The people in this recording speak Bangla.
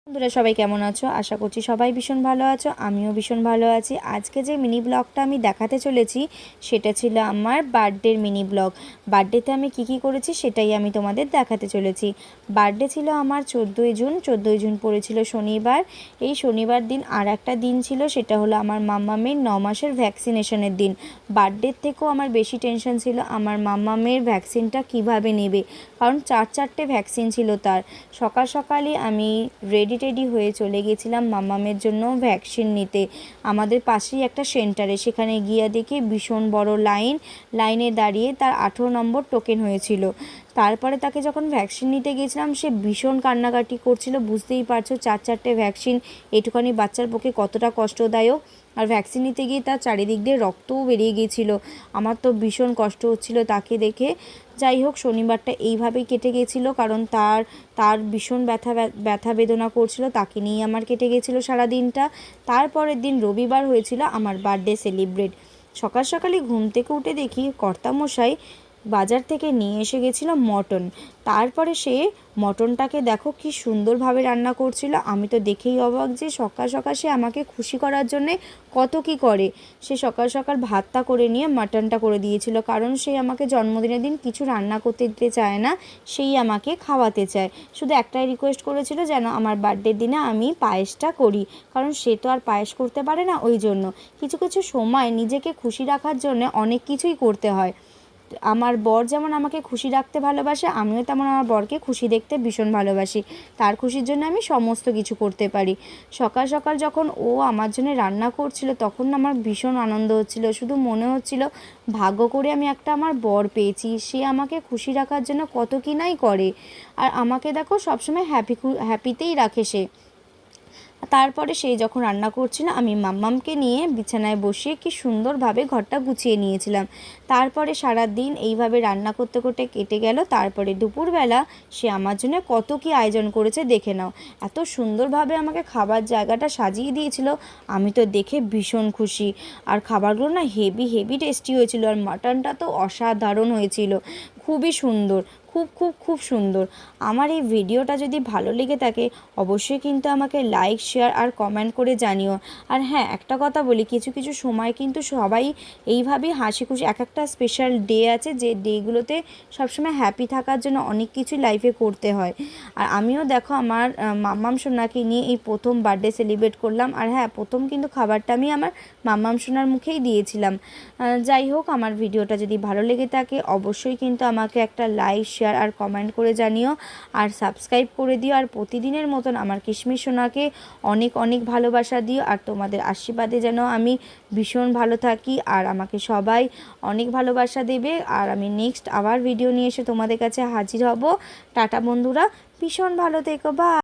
বন্ধুরা সবাই কেমন আছো? আশা করছি সবাই ভীষণ ভালো আছো, আমিও ভীষণ ভালো আছি। আজকে যে মিনি ব্লগটা আমি দেখাতে চলেছি সেটা ছিল আমার বার্থডের মিনি ব্লগ। বার্থডেতে আমি কি করেছি সেটাই আমি তোমাদের দেখাতে চলেছি। বার্থডে ছিল আমার 14ই জুন পড়েছিল শনিবার। এই শনিবার দিন আর একটা দিন ছিল, সেটা হলো আমার মাম্মামের 9 মাসের ভ্যাকসিনেশনের দিন। বার্থডের থেকেও আমার বেশি টেনশন ছিল আমার মাম্মামের ভ্যাকসিনটা কিভাবে নেবে, কারণ 4টা ভ্যাকসিন ছিল তার। সকাল সকালই আমি রেডি হয়ে চলে গেছিলাম মাম্মামের জন্য ভ্যাকসিন নিতে। আমাদের পাশেই একটা সেন্টারে, সেখানে গিয়ে দেখি ভীষণ বড় লাইনে দাঁড়িয়ে তার 18 নম্বর টোকেন হয়েছিল। তারপরে তাকে যখন ভ্যাকসিন নিতে গেছিলাম সে ভীষণ কান্নাকাটি করছিল। বুঝতেই পারছো 4টা ভ্যাকসিন একটুখানি বাচ্চার পক্ষে কতটা কষ্টদায়ক। আর ভ্যাকসিন নিতে গিয়ে তার চারিদিক দিয়ে রক্তও বেরিয়ে গিয়েছিল। আমার তো ভীষণ কষ্ট হচ্ছিল তাকে দেখে। যাই হোক, শনিবারটা এইভাবেই কেটে গেছিলো, কারণ তার ভীষণ ব্যথা বেদনা করছিল, তাকে নিয়ে আমার কেটে গেছিলো সারা দিনটা। তারপরের দিন রবিবার হয়েছিল আমার বার্থডে সেলিব্রেট। সকাল সকালই ঘুম থেকে উঠে দেখি কর্তামশাই বাজার থেকে নিয়ে এসে গেছিলো মটন। তারপরে সে মটনটাকে দেখো কি সুন্দরভাবে রান্না করছিল। আমি তো দেখেই অবাক যে সকাল সকাল সে আমাকে খুশি করার জন্যে কত কি করে। সে সকাল সকাল ভাতটা করে নিয়ে মাটনটা করে দিয়েছিল, কারণ সে আমাকে জন্মদিনের দিন কিছু রান্না করতে দিতে চায় না, সেই আমাকে খাওয়াতে চায়। শুধু একটাই রিকোয়েস্ট করেছিল যেন আমার বার্থডের দিনে আমি পায়েসটা করি, কারণ সে তো আর পায়েস করতে পারে না। ওই জন্য কিছু কিছু সময় নিজেকে খুশি রাখার জন্য অনেক কিছুই করতে হয়। আমার বর যেমন আমাকে খুশি রাখতে ভালোবাসে, আমিও তেমন আমার বরকে খুশি দেখতে ভীষণ ভালোবাসি। তার খুশির জন্য আমি সমস্ত কিছু করতে পারি। সকাল সকাল যখন ও আমার জন্য রান্না করছিল তখন আমার ভীষণ আনন্দ হচ্ছিল। শুধু মনে হচ্ছিল ভাগ্য করে আমি একটা আমার বর পেয়েছি, সে আমাকে খুশি রাখার জন্য কত কি নাই করে। আর আমাকে দেখো সবসময় হ্যাপিতেই রাখে সে। তারপরে সেই যখন রান্না করছিল আমি মাম্মামকে নিয়ে বিছানায় বসিয়ে কি সুন্দরভাবে ঘরটা গুছিয়ে নিয়েছিলাম। তারপরে সারা দিন এইভাবে রান্না করতে করতে কেটে গেল। তারপরে দুপুরবেলা সে আমার জন্য কত কি আয়োজন করেছে দেখে নাও। এত সুন্দরভাবে আমাকে খাবার জায়গাটা সাজিয়ে দিয়েছিল, আমি তো দেখে ভীষণ খুশি। আর খাবারগুলো না হেভি টেস্টি হয়েছিল, আর মাটনটা তো অসাধারণ হয়েছিল, খুবই সুন্দর, খুব সুন্দর। আমার এই ভিডিওটা যদি ভালো লেগে থাকে অবশ্যই কিন্তু আমাকে লাইক, শেয়ার আর কমেন্ট করে জানিও। আর হ্যাঁ, একটা কথা বলি, কিছু কিছু সময় কিন্তু সবাই এইভাবেই হাসি খুশি, এক একটা স্পেশাল ডে আছে যে ডেগুলোতে সবসময় হ্যাপি থাকার জন্য অনেক কিছু লাইফে করতে হয়। আর আমিও দেখো আমার মাম্মাম সোনাকে নিয়ে এই প্রথম বার্থডে সেলিব্রেট করলাম। আর হ্যাঁ, প্রথম কিন্তু খাবারটা আমি আমার মাম্মাম সোনার মুখেই দিয়েছিলাম। যাই হোক, আমার ভিডিওটা যদি ভালো লেগে থাকে অবশ্যই কিন্তু আমাকে একটা লাইক, শেয়ার আর কমেন্ট করে জানিও, আর সাবস্ক্রাইব করে দিও। আর প্রতিদিনের মতন আমার কিশমিশ সোনাকে অনেক অনেক ভালোবাসা দিও, আর তোমাদের আশীর্বাদে যেন আমি ভীষণ ভালো থাকি, আর আমাকে সবাই অনেক ভালোবাসা দেবে। আর আমি নেক্সট আবার ভিডিও নিয়ে এসে তোমাদের কাছে হাজির হব। টাটা বন্ধুরা, ভীষণ ভালো থেকো, বাই।